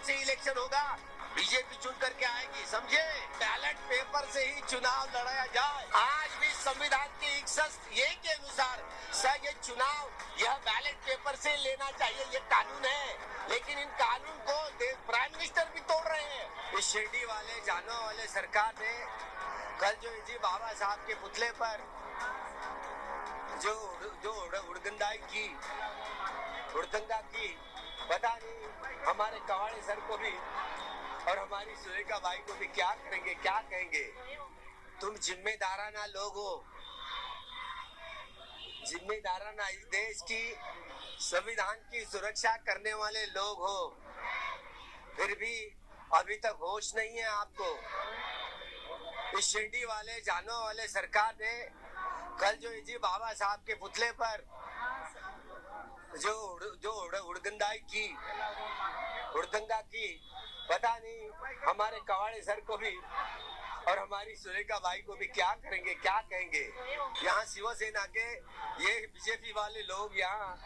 से इलेक्शन होगा, बीजेपी चुन करके आएगी, समझे? बैलेट पेपर से ही चुनाव लड़ाया जाए। आज भी संविधान के 61 के अनुसार ये चुनाव यह बैलेट पेपर से लेना चाहिए, ये कानून है। लेकिन इन कानून को प्राइम मिनिस्टर भी तोड़ रहे हैं। इस शिरडी वाले जानों वाले सरकार ने कल जो जी बाबा साहब के पुतले पर जो उड़गंगाई की, पता नहीं हमारे कवाड़े सर को भी और हमारी सुरेखा बाई को भी क्या करेंगे, क्या कहेंगे? तुम जिम्मेदाराना लोग हो, जिम्मेदाराना इस देश की संविधान की सुरक्षा करने वाले लोग हो, फिर भी अभी तक होश नहीं है आपको। इस शिरडी वाले जानों वाले सरकार ने कल जो जी बाबा साहब के पुतले पर जो उड़गंगाई की, पता नहीं हमारे कवाड़े सर को भी और हमारी सुरेखा बाई को भी क्या करेंगे, क्या कहेंगे? यहाँ शिवसेना के ये बीजेपी वाले लोग यहाँ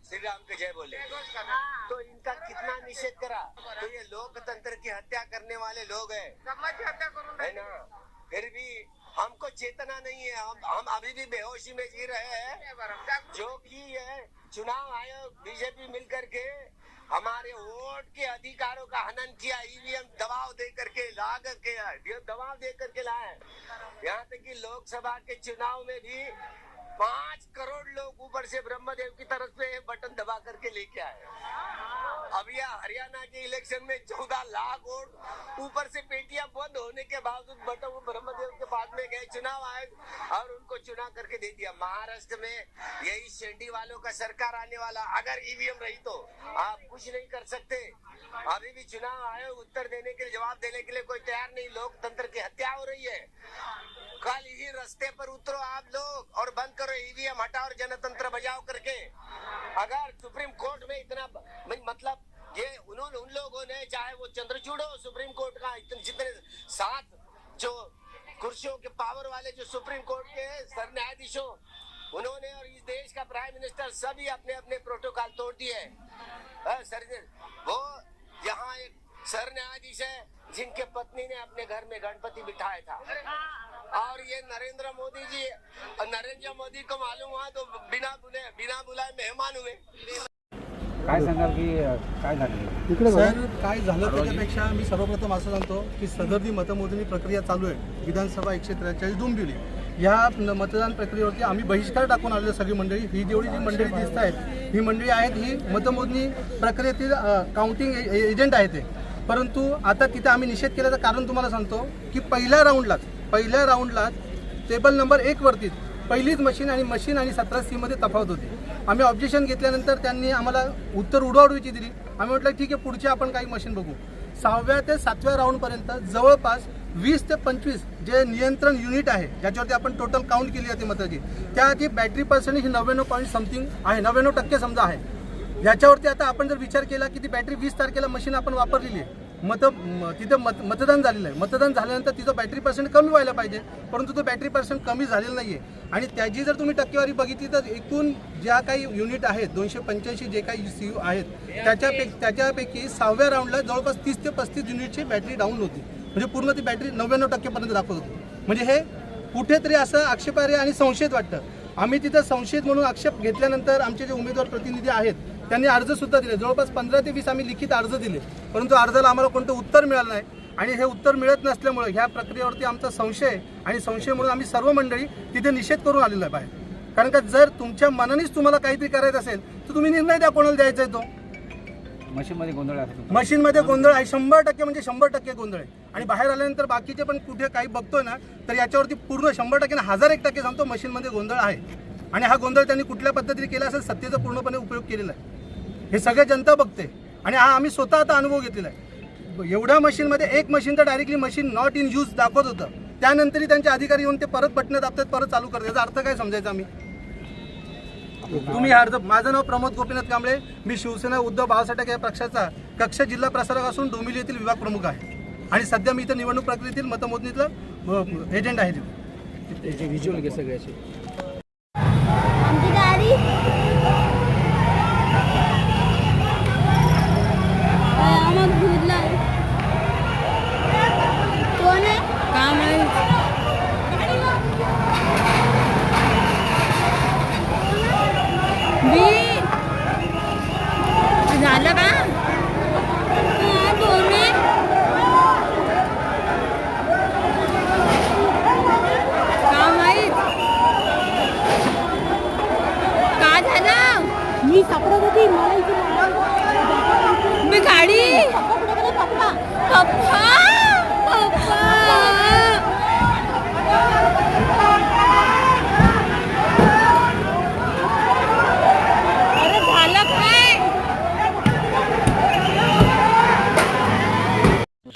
श्री राम के जय बोले, तो इनका कितना निषेध करा? तो ये लोकतंत्र की हत्या करने वाले लोग है ना? फिर भी हमको चेतना नहीं है, हम अभी भी बेहोशी में जी रहे हैं। जो कि ये चुनाव आयोग बीजेपी मिलकर के हमारे वोट के अधिकारों का हनन किया, ईवीएम दबाव दे करके लाए। यहाँ तक कि लोकसभा के चुनाव में भी 5 करोड़ लोग ऊपर से ब्रह्मदेव की तरफ से बटन दबा करके लेके आए। अब यह हरियाणा के इलेक्शन में 14 लाख वोट ऊपर से पेटियां बंद होने के बावजूद बटन ब्रह्मदेव के पास में गए चुनाव आयोग और उनको चुनाव करके दे दिया। महाराष्ट्र में यही शिरडी वालों का सरकार आने वाला, अगर ईवीएम रही तो आप कुछ नहीं कर सकते। अभी भी चुनाव आयोग उत्तर देने के लिए, जवाब देने के लिए कोई तैयार नहीं। लोकतंत्र की हत्या हो रही है। कल ही रास्ते पर उतरो आप लोग और बंद करो ईवीएम, हटाओ और जनतंत्र बजाओ करके। अगर सुप्रीम कोर्ट में इतना मतलब ये उन लोगों ने, चाहे वो चंद्रचूड़ हो सुप्रीम कोर्ट का, जितने 7 जो कुर्सियों के पावर वाले जो सुप्रीम कोर्ट के सर न्यायाधीशों, उन्होंने और इस देश का प्राइम मिनिस्टर सभी अपने अपने प्रोटोकॉल तोड़ दिए। वो यहाँ एक सर न्यायाधीश है जिनके पत्नी ने अपने घर में गणपति बिठाया था, और ये नरेंद्र मोदी को मालूम हुआ तो बिना बुलाए मेहमान हुए। काय सांगाल की काय झालं? सर, काय झालं त्याच्यापेक्षा मी सर्वप्रथम असं सांगतो की सदर मतमोजणी प्रक्रिया चालू आहे विधानसभा 143 डोंबिवली ह्या मतदान प्रक्रियेवरती आम्ही बहिष्कार टाकून आलेलो सगळी मंडळी। ही जेवढी जी मंडळी दिसत आहेत ही मंडळी आहेत ही मतमोजणी प्रक्रियेतील काउंटिंग एजंट आहेत ते। परंतु आता तिथे आम्ही निषेध केल्याचं कारण तुम्हाला सांगतो की पहिल्या राऊंडला टेबल नंबर 1 वरती पहिलीच मशीन आणि 17C मध्ये तफावत होती। आम्ही ऑब्जेक्शन घेतल्यानंतर त्यांनी आम्हाला उत्तर उडवाउडवीची दिली। आम्ही म्हटलं ठीक आहे, पुढची आपण काही मशीन बघू। 6व्या ते 7व्या राऊंडपर्यंत जवळपास 20 ते 25 जे नियंत्रण युनिट आहे ज्याच्यावरती आपण टोटल काउंट केली जाते मताची, त्याची बॅटरी पर्सेंटेज 99 पॉईंट समथिंग आहे, 99% समजा आहे। याच्यावरती आता आपण जर विचार केला की ती बॅटरी 20 तारखेला मशीन आपण वापरलेली आहे, तिथं मतदान झालेलं आहे। मतदान झाल्यानंतर तिचं बॅटरी पर्सेंट कमी व्हायला पाहिजे, परंतु तो बॅटरी पर्सेंट कमी झालेलं नाही आहे। आणि त्याची जर तुम्ही टक्केवारी बघितली तर एकूण ज्या काही युनिट आहेत 285 जे काही CU आहेत त्याच्यापैकी 6व्या राऊंडला जवळपास 30 ते 35 युनिटची बॅटरी डाऊन होती, म्हणजे पूर्ण ती बॅटरी 99% पर्यंत दाखवत होती। म्हणजे हे कुठेतरी असं आक्षेपार्ह आणि संशयित वाटतं। आम्ही तिथं संशयित म्हणून आक्षेप घेतल्यानंतर आमचे जे उमेदवार प्रतिनिधी आहेत त्यांनी अर्जसुद्धा दिले। जवळपास 15 ते 20 आम्ही लिखित अर्ज दिले, परंतु अर्जाला आम्हाला कोणतं उत्तर मिळालं नाही। आणि हे उत्तर मिळत नसल्यामुळे ह्या प्रक्रियेवरती आमचा संशय आणि संशय म्हणून आम्ही सर्व मंडळी तिथे निषेध करून आलेलो आहे बाहेर। कारण का जर तुमच्या मनानेच तुम्हाला काहीतरी करायचं असेल तर तुम्ही निर्णय द्या कोणाला द्यायचा आहे तो। मशीनमध्ये गोंधळ आहे, मशीनमध्ये गोंधळ आहे 100% म्हणजे 100% गोंधळ आहे। आणि बाहेर आल्यानंतर बाकीचे पण कुठे काही बघतोय ना तर याच्यावरती पूर्ण 100% 1001% सांगतो मशीनमध्ये गोंधळ आहे। आणि हा गोंधळ त्यांनी कुठल्या पद्धतीने केला असेल सत्तेचा पूर्णपणे उपयोग केलेला आहे, हे सगळे जनता बघते। आणि हा आम्ही स्वतः आता अनुभव घेतलेला आहे। एवढ्या मशीनमध्ये एक मशीन तर directly machine not in use दाखवत होतं, त्यानंतरही त्यांचे अधिकारी येऊन ते परत बटणं दाबतात, परत चालू करतात। याचा अर्थ काय समजायचा आम्ही? तुम्ही अर्ज, माझं नाव प्रमोद गोपीनाथ कांबळे, मी शिवसेना उद्धव बाळासाहेब ठाकरे या पक्षाचा कक्ष जिल्हा प्रसारक असून डोंबिवली येथील विभाग प्रमुख आहे। आणि सध्या मी इथं निवडणूक प्रक्रियेतील मतमोजणीतलं एजंट आहे। त्याचे व्हिज्युअल घे सगळ्याचे। आमची गाडी आम्हाला मी सापडत होती मला इथे मी गाडी पप्पा कुठे गेले पप्पा पप्पा पप्पा अरे झालं काय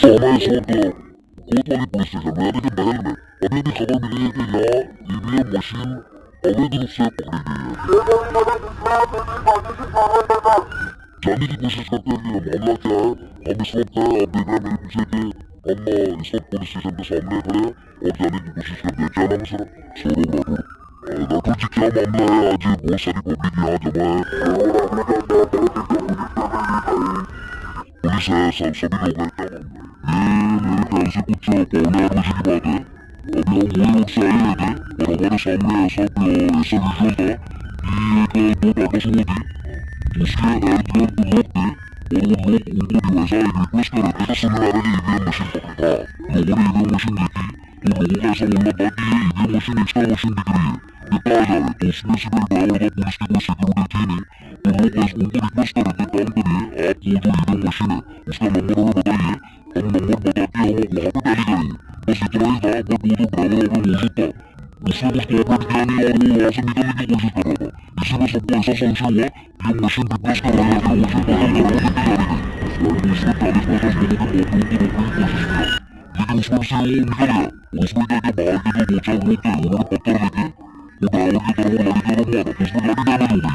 हमारे शोध कोतवाली पुलिस स्टेशन में यानी कि महल में अभी भी खबर मिली है कि यहाँ ईवीएम मशीन अवैध रूप से पकड़ी गई है। जानने की कोशिश करते हैं कि मामला क्या है। हम इस वक्त है, आप देख रहे हैं मेरे पीछे के हम इस वक्त पुलिस स्टेशन के सामने खड़े हैं और जानने की कोशिश करते हैं। क्या नाम है सर? सौरभ राठौर। राठौर जी, क्या मामला है? आज बहुत सारी पब्लिक यहाँ जमा है, पुलिस है, सभी लोग हैं। क्या मामला है? मेरे ख्याल से कुछ पौने 8 बजे की बात है। अभी हम वही रोड से आए हुए थे और हमारे सामने ऐसा विजुअल था कि एक दो टाटा सुमो थी, उसके इर्द गिर्द लोग थे और वो लोग उनको जो ऐसा रिक्वेस्ट कर रहे थे, सुनने आ रहे कि ईवीएम मशीन पकड़ा। लोगों ने ईवीएम मशीन देखी तो लोगों का ऐसा बोलना था कि ये ईवीएम मशीन एक्स्ट्रा मशीन दिख रही है, ये कहाँ जा रहे। तो उसमें से एक ड्राइवर था, पुलिस की कोई सिक्योरिटी थी नहीं, तो लोग उनको रिक्वेस्ट कर रहे थे, काम करिए आप वो जो ईवीएम मशीन है उसका नंबर हमें बताइए, हम नंबर बता के हम वहाँ पे टैली करेंगे। बस इतना ही था, बट वो जो ड्राइवर वहाँ पे मौजूद था उसने कुछ कोऑपरेट किया नहीं और वो वहाँ से निकलने की कोशिश कर रहा था। इसी में सबको ऐसा संशय हुआ कि मशीन रिप्लेस कर रहे हैं, मशीन बदल कर वो कितनी जा रही है। उसने 40-50 लोगों के कोऑपरेट को रोकने की कोशिश किया, लेकिन उसमें से वो निकल गया। उसमें क्या कि बाहर के जो दो चार लोग थे उन्होंने पत्थर लेके वो ड्राइवर की तरफ गाड़ी की तरफ मारा, तो उसमें गाड़ी डैमेज हो गई।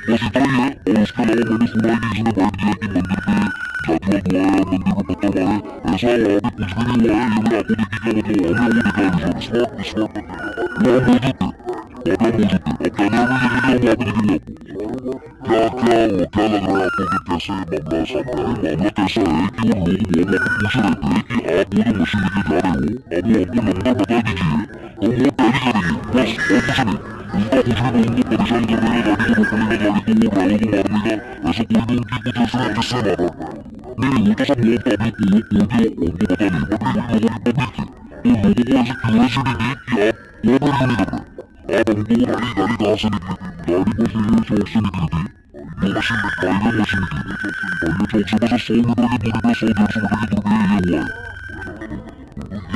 बस इतना ही है। और उसके अलावा मैंने सुना है कि इसने बात किया कि मंदिर पे जातिवाद हुआ है, मंदिर को पत्थर मारे, ऐसा वहाँ पे कुछ भी नहीं हुआ है। ये मैंने आपको देखी क्या मतलब हमने वो देखा है स्पॉट वो मौजूद थे, वहाँ पे मौजूद थे। अब कैमरा में देखेंगे हम वहाँ पे दिखेंगे आपको। क्या लग रहा है आपको कि कैसे मामला सामने है? मामला कैसा है कि वो लोग वहाँ पे पूछ रहे थे कि आप वो जो मशीन लेके जा रहे हो अब वो हमको नंबर बता दीजिए, हम वो टैली करेंगे, बस और कुछ नहीं। उनका कुछ भी उनको परेशान कर रहे हैं, गाड़ी को रोकने का, गाड़ी को वो ड्राइवर को मारने का, ऐसा कोई भी उनकी कुछ ऐसे किससे मारा नहीं, वो तो सब लोग पब्लिक को उनको पता नहीं, बट लेकिन लोगों की पब्लिक थी तो लोगों को ऐसी क्यूरियोसिटी थी कि आप कोऑपरेट क्यों नहीं कर रहे। आप हमको वो गाड़ी कहाँ से निकली थी? गाड़ी बस ये चौक से निकली थी, वो मशीन ड्राइवर मशीन थी, और ये चौक से बस 100 मीटर की दूरी पे 100-150 मीटर की दूरी पे ये हुआ है।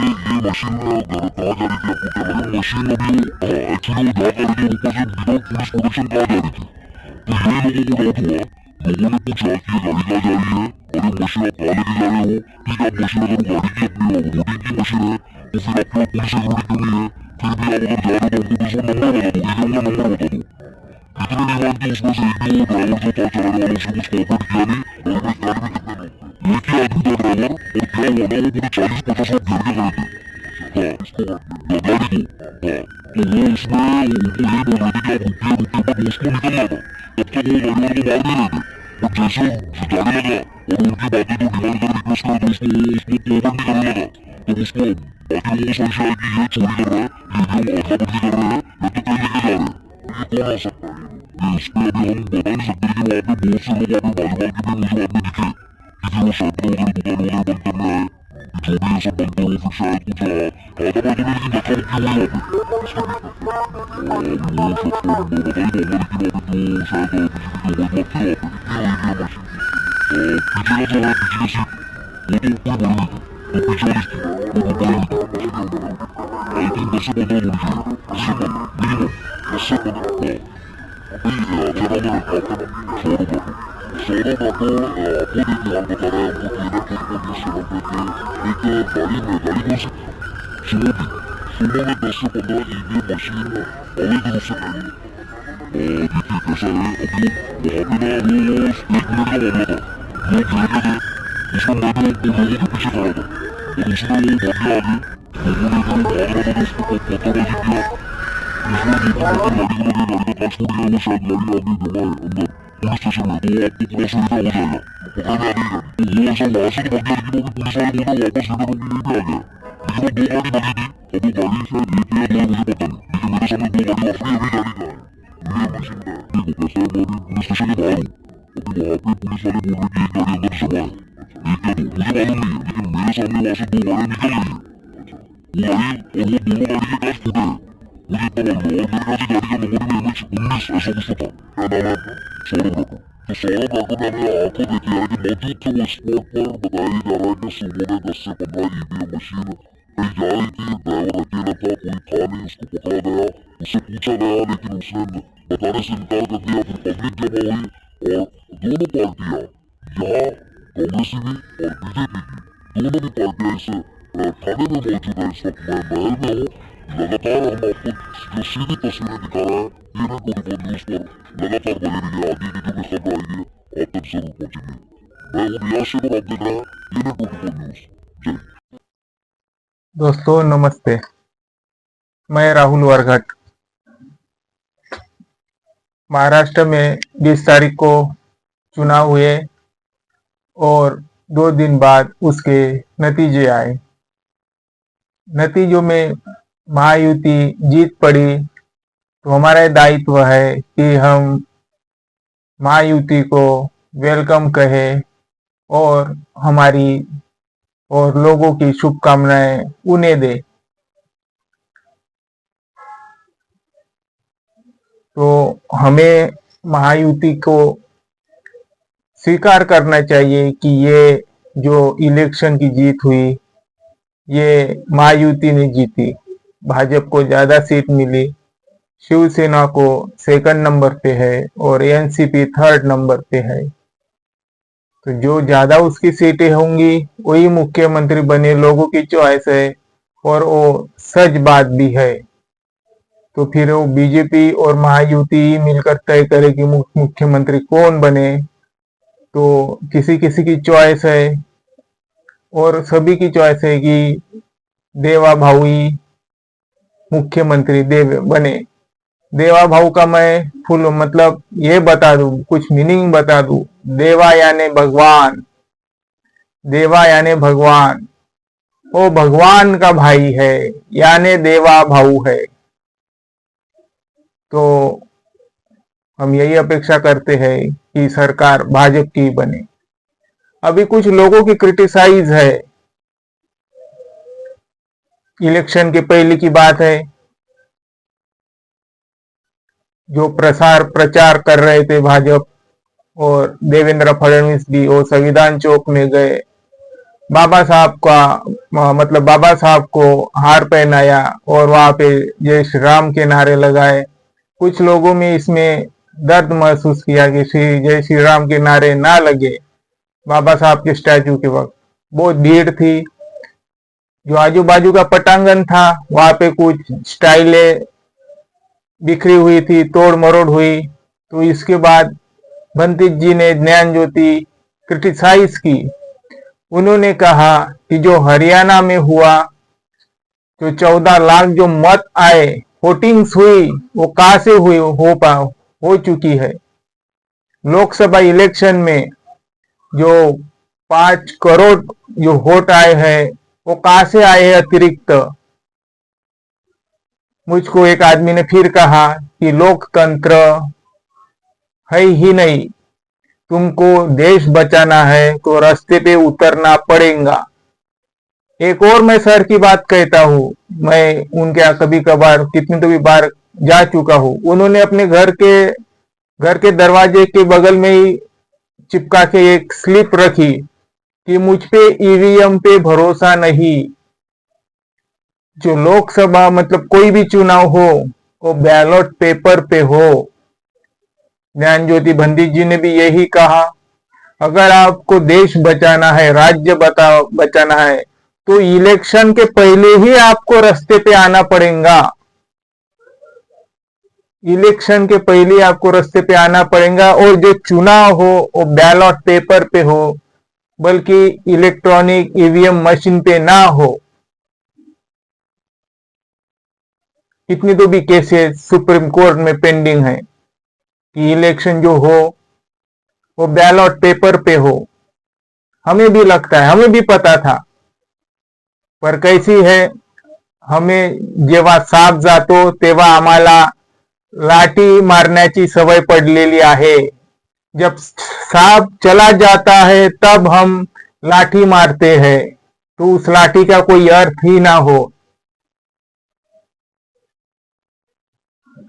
ये मशीन कहाँ जा रही थी आपको क्या लगा? मशीन अभी एक्चुअली वो जा कर रही थी ऊपर से विदाउट पुलिस प्रोटेक्शन कहाँ जा रही थी। तो ये लोगों को डाउट हुआ, लोगों ने पूछा कि ये गाड़ी कहाँ जा रही है, अरे मशीन आप कहाँ लेके जा रहे हो? ठीक है, आप मशीन अगर गाड़ी की अपनी वोटिंग की मशीन है तो फिर आपको पुलिस से रोड क्यों नहीं है? फिर भी आप अगर जा रहे हो तो उनको बस वो नंबर बता दो, ईवीएम का नंबर बता दो। इतने नहीं हुआ कि उसमें से एक भी वो ड्राइवर जो था चलाने वाला उसने कुछ कोऑपरेट किया नहीं और अपने गाड़ी में कितने लोग एक ही आदमी था ड्राइवर, और क्या हुआ ना वो पूरे 40-50 लोग घेर के गए थे गाड़ी को। तो वो उसमें उनको यही बोल रहे थे कि आप रुकिए बट उसको निकलना था, तब तक वो गाड़ी वाले को मार नहीं रहे थे। बट जैसे जाने लगा और उनकी बातें जो डिमांड कर रिक्वेस्ट कर तो उसको कोऑपरेट नहीं करने लगा, तब उसको बाकी लोगों को संशय है कि ये चोरी कर रहा है, ये अदला बदली कर रहे हैं, या तो कहीं लेके जा रहे हैं। ये कौन आ सकता है? ये इस पे अभी हम बता नहीं सकते, लेकिन वहाँ पे बहुत से लोग वहाँ पे बाजू के भी मुझे आपने दिखे कि वो शटर वगैरह दुकान वगैरह बंद करने आए, जो भी ये सब बनता हो फिर शायद कुछ हाथापाई में लेकिन देखा क्यों हुआ यहाँ पे इसके पीछे। और वो सब तो बताइए मामला, लेकिन अभी तो शायद बीजेपी की गवर्नमेंट थी वहाँ पे, ये हुई थी मशीन। पीछे का जो है पीछे का सीट वो तो कोई बड़ी नहीं थी, वो पीछे वाली थी, वो ऊपर वाली थी। आई थिंक 10 से 15 होनी चाहिए, इससे कम मिनिमम 10 से 15। अभी क्या नाम है आपका? सौरभ राठौर। सौरभ राठौर आपको देखिए हाल बता रहे हैं हमको कि इधर पुलिस चैनल पे थे, एक गाड़ी में गाड़ी कौन सी सुमो थी, सुमो में 10 से 15 ईवीएम मशीन अवैध रूप से खड़ी है। देखिए कैसा है, अभी वहाँ पे ना वो 1 मिनट का मामला था, वो घेर के थे, उसमें मैं तो लोगों के पीछे खड़ा था और उसमें वो भागे आगे, लोगों ने एकदम भाग रहा था तो उसको पत्थरबाजी किया, उसमें देखा गाड़ी को लगे, गाड़ी का कांच फूट गया, वो शायद गाड़ी आगे जमा है अंदर पुलिस स्टेशन में, तो आपको पूरा सुविधा हो जाएगा, पकड़ने आ गई गाड़ी। तो वो ऐसा वहाँ से तो भाग गया, लेकिन अभी पुलिस वाले बोल रहे वापस लेकर वो यहीं पे आ गया। लेकिन वो 2 गाड़ी बनी थी, अब वो गाड़ी शायद एक या 2 मुझे पता नहीं, लेकिन मेरे सामने 2 गाड़ी ऑफ रही है, अभी गाड़ी कहाँ है? ये मशीन का है। देखो कैसा है, मैं अभी पुलिस स्टेशन के बाहर हूँ, अभी वहाँ पे पुलिस वाले बोल रहे कि एक गाड़ी अंदर जमा है, एक या 2 मुझे मालूम नहीं है, लेकिन मेरे सामने वहाँ से 2 गाड़ियाँ निकल रही है, वो गाड़ी और वो दोनों गाड़ी के कांच फूटे हैं, मुझे इतना मालूम है। और मेरे ख्याल से गाड़ी का नंबर भी MH19 ऐसा कुछ तो था। क्या नाम है आपका? सौरभ राठौर। तो सौरभ राठौर ने हमें आंखों देखी है कि मौजूद थे वो स्पॉट पर। बताया जा रहा है कि सुबह में 10 से 15 ईवीएम मशीन कहीं जा रही थी, ड्राइवर अकेला था, कोई था नहीं, उसको पकड़ा गया, उससे पूछा गया लेकिन उसने बताने से इनकार कर दिया। फिर पब्लिक जमा हुई और दोनों पार्टियां, यहाँ कांग्रेस भी और बीजेपी की, दोनों भी पार्टियां इस थाने में मौजूद है। इस वक्त मैं महल में हूँ। लगातार हम आपको जो सीधी तस्वीरें दिखा रहा है ENN24 न्यूज पर लगातार बनी रही है। आगे की जो भी खबर आएगी आप तक जरूर पहुंचेगी। मैं हूँ रियाज और आप देख रहे हैं ENN24 न्यूज। जय। दोस्तों नमस्ते, मैं राहुल वरघट। महाराष्ट्र में 20 तारीख को चुनाव हुए और 2 दिन बाद उसके नतीजे आए। नतीजों में महायुति जीत पड़ी, तो हमारा दायित्व है कि हम महायुति को वेलकम कहें और हमारी और लोगों की शुभकामनाएं उन्हें दे। तो हमें महायुति को स्वीकार करना चाहिए कि ये जो इलेक्शन की जीत हुई ये महायुति ने जीती। भाजपा को ज्यादा सीट मिली, शिवसेना को 2nd नंबर पे है और एनसीपी 3rd नंबर पे है। तो जो ज्यादा उसकी सीटें होंगी वही मुख्यमंत्री बने, लोगों की चॉइस है और वो सच बात भी है। तो फिर वो बीजेपी और महायुति मिलकर तय करे कि मुख्यमंत्री कौन बने। तो किसी किसी की चॉइस है और सभी की चॉइस है कि देवा भाऊ ही मुख्यमंत्री बने। देवा भाऊ का मैं फुल मतलब ये बता दूं, कुछ मीनिंग बता दूं। देवा यानी भगवान, देवा यानी भगवान, वो भगवान का भाई है यानी देवा भाऊ है। तो हम यही अपेक्षा करते हैं कि सरकार भाजपा की बने। अभी कुछ लोगों की क्रिटिसाइज है, इलेक्शन के पहले की बात है, जो प्रचार कर रहे थे भाजपा और देवेंद्र फडणवीस भी, वो संविधान चौक में गए, बाबा साहब का मतलब बाबा साहब को हार पहनाया और वहां पे जय श्री राम के नारे लगाए। कुछ लोगों में इसमें दर्द महसूस किया कि जय श्री राम के नारे ना लगे बाबा साहब के स्टैचू के वक्त। बहुत भीड़ थी, जो आजू बाजू का पटांगन था वहां पे कुछ स्टाइलें बिखरी हुई थी, तोड़ मरोड़ हुई। तो इसके बाद बंतित जी ने ज्ञान ज्योति क्रिटिसाइज की। उन्होंने कहा कि जो हरियाणा में हुआ, जो 14 लाख जो मत आए, वोटिंग्स हुई, वो कहां से हुई हो चुकी है। लोकसभा इलेक्शन में जो 5 करोड़ जो वोट आए हैं वो कहां से आए हैं अतिरिक्त। मुझको एक आदमी ने फिर कहा कि लोकतंत्र है ही नहीं, तुमको देश बचाना है तो रास्ते पे उतरना पड़ेगा। एक और मैं सर की बात कहता हूं, मैं उनके यहाँ कभी कभार कितनी तो भी बार जा चुका हूं। उन्होंने अपने घर के दरवाजे के बगल में ही चिपका के एक स्लिप रखी कि मुझ पे ईवीएम पे भरोसा नहीं। जो लोकसभा मतलब कोई भी चुनाव हो वो बैलेट पेपर पे हो। ज्ञान ज्योति पंडित जी ने भी यही कहा, अगर आपको देश बचाना है, राज्य बचाना है तो इलेक्शन के पहले ही आपको रास्ते पे आना पड़ेगा। इलेक्शन के पहले आपको रास्ते पे आना पड़ेगा और जो चुनाव हो वो बैलेट पेपर पे हो, बल्कि इलेक्ट्रॉनिक ईवीएम मशीन पे ना हो। इतनी तो भी केसेस सुप्रीम कोर्ट में पेंडिंग है कि इलेक्शन जो हो वो बैलेट पेपर पे हो। हमें भी लगता है, हमें भी पता था, पर कैसी है, हमें जेव्हा साप जातो तेव्हा आम्हाला लाठी मारण्याची सवय पडलेली आहे। जब सांप चला जाता है तब हम लाठी मारते हैं, तो उस लाठी का कोई अर्थ ही ना हो।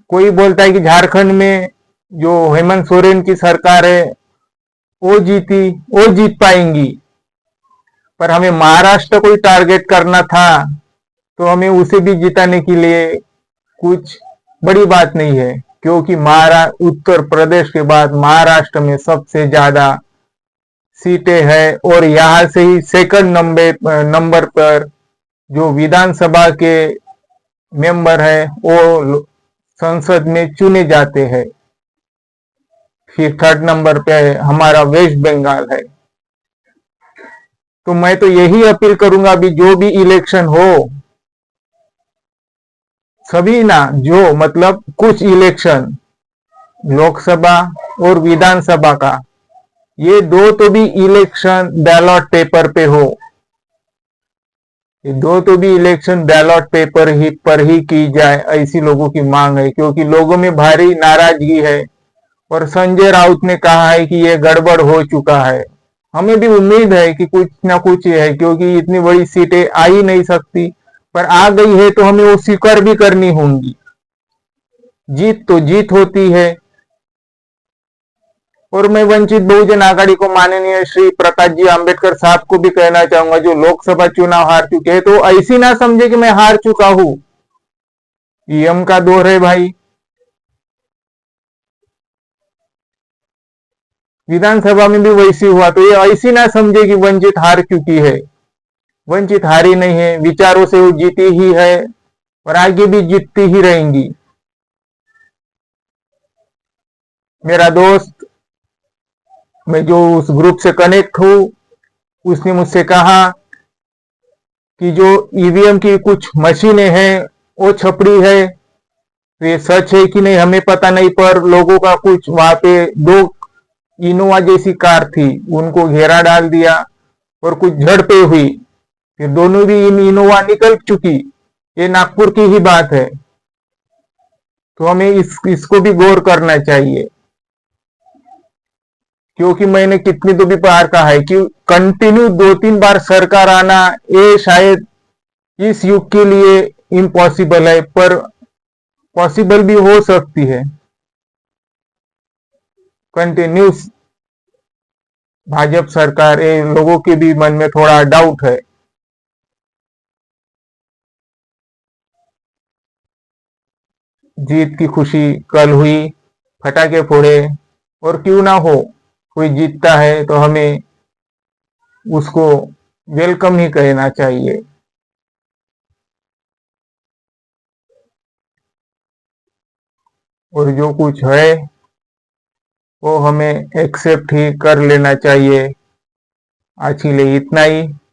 कोई बोलता है कि झारखंड में जो हेमंत सोरेन की सरकार है वो जीत पाएंगी, पर हमें महाराष्ट्र को ही टारगेट करना था, तो हमें उसे भी जिताने के लिए कुछ बड़ी बात नहीं है, क्योंकि उत्तर प्रदेश के बाद महाराष्ट्र में सबसे ज्यादा सीटें हैं और यहाँ से ही सेकंड नंबर पर जो विधानसभा के मेंबर है वो संसद में चुने जाते हैं। फिर थर्ड नंबर पे हमारा वेस्ट बंगाल है। तो मैं तो यही अपील करूंगा, अभी जो भी इलेक्शन हो सभी ना, जो मतलब कुछ इलेक्शन लोकसभा और विधानसभा का, ये दो तो भी इलेक्शन बैलॉट पेपर पे हो, ये दो तो भी इलेक्शन बैलॉट पेपर पर ही की जाए, ऐसी लोगों की मांग है, क्योंकि लोगों में भारी नाराजगी है और संजय राउत ने कहा है कि ये गड़बड़ हो चुका है। हमें भी उम्मीद है कि कुछ ना कुछ है, क्योंकि इतनी बड़ी सीटें आ ही नहीं सकती, पर आ गई है तो हमें वो स्वीकार भी करनी होंगी। जीत तो जीत होती है। और मैं वंचित बहुजन आघाड़ी को माननीय श्री प्रकाश जी आंबेडकर साहब को भी कहना चाहूंगा, जो लोकसभा चुनाव हार चुके हैं, तो ऐसी ना समझे कि मैं हार चुका हूं। ईएम का दौर है भाई, विधानसभा में भी वैसी हुआ, तो ये ऐसी ना समझे कि वंचित हार चुकी है। वंचित हारी नहीं है, विचारों से वो जीती ही है और आगे भी जीतती ही रहेंगी। मेरा दोस्त, मैं जो उस ग्रुप से कनेक्ट हूं, उसने मुझसे कहा कि जो ईवीएम की कुछ मशीनें हैं वो छपड़ी है, तो ये सच है कि नहीं हमें पता नहीं, पर लोगों का कुछ वहां पे दो इनोवा जैसी कार थी, उनको घेरा डाल दिया और कुछ झड़पें हुई, फिर दोनों भी इनोवा निकल चुकी। ये नागपुर की ही बात है, तो हमें इसको भी गौर करना चाहिए, क्योंकि मैंने कितनी तो भी बार कहा है कि कंटिन्यू 2-3 बार सरकार आना ये शायद इस युग के लिए इम्पॉसिबल है, पर पॉसिबल भी हो सकती है। कंटिन्यूस भाजपा सरकार, ये लोगों के भी मन में थोड़ा डाउट है। जीत की खुशी कल हुई, फटाके फोड़े, और क्यों ना हो, कोई जीतता है तो हमें उसको वेलकम ही कहना चाहिए। और जो कुछ है वो हमें एक्सेप्ट ही कर लेना चाहिए। आज के लिए इतना ही।